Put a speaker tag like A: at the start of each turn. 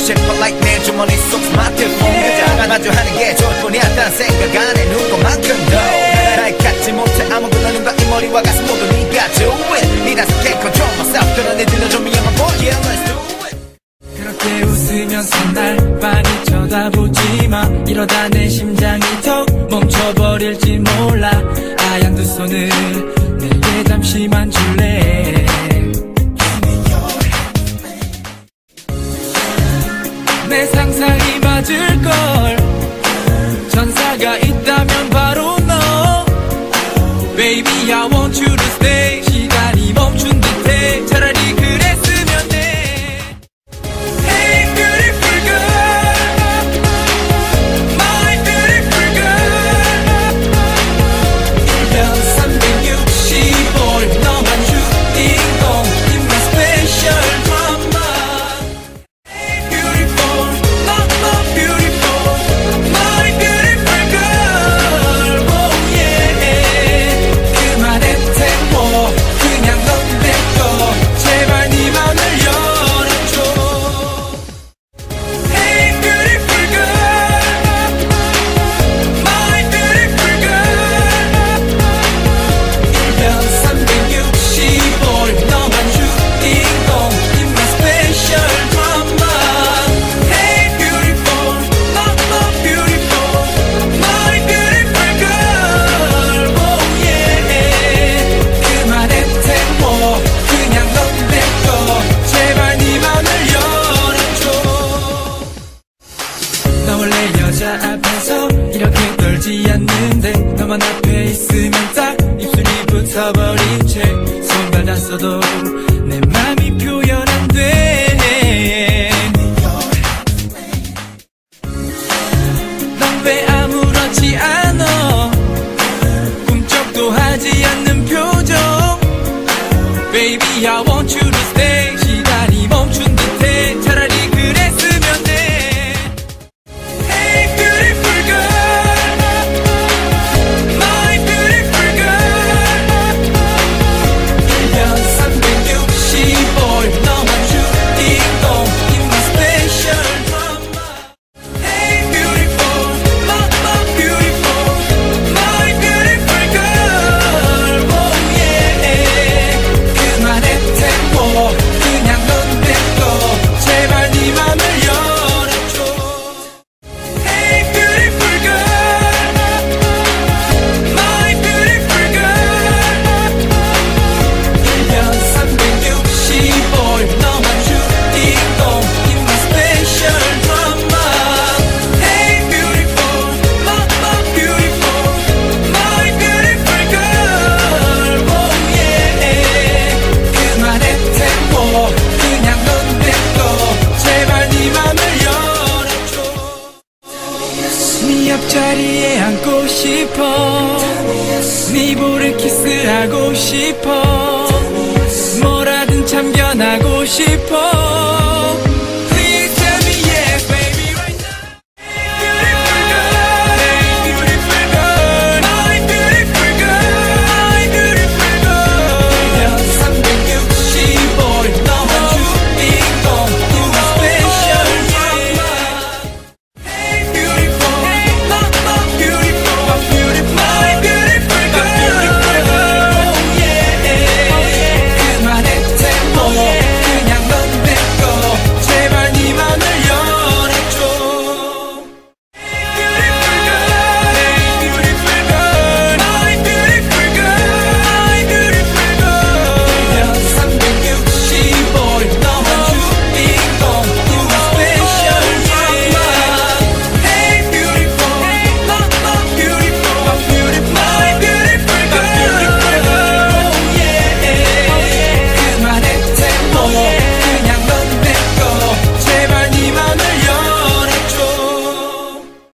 A: 싶어 like 내 주머니 속 스마트폰 그저 마주하는 게 좋을 뿐이었단 생각 안 해 누구만큼도 날 갖지 못해 아무거나 눈과 이 머리와 가슴 모두 네가 do it 니라서 can't control myself 그러니 들려줘 미안한 boy yeah let's do it
B: 그렇게 웃으면서 날 빤히 쳐다보지마 이러다 내 심장이 턱 멈춰버릴지 몰라 하얀 두 손을 내게 잠시만 줄래 내 상상이 맞을걸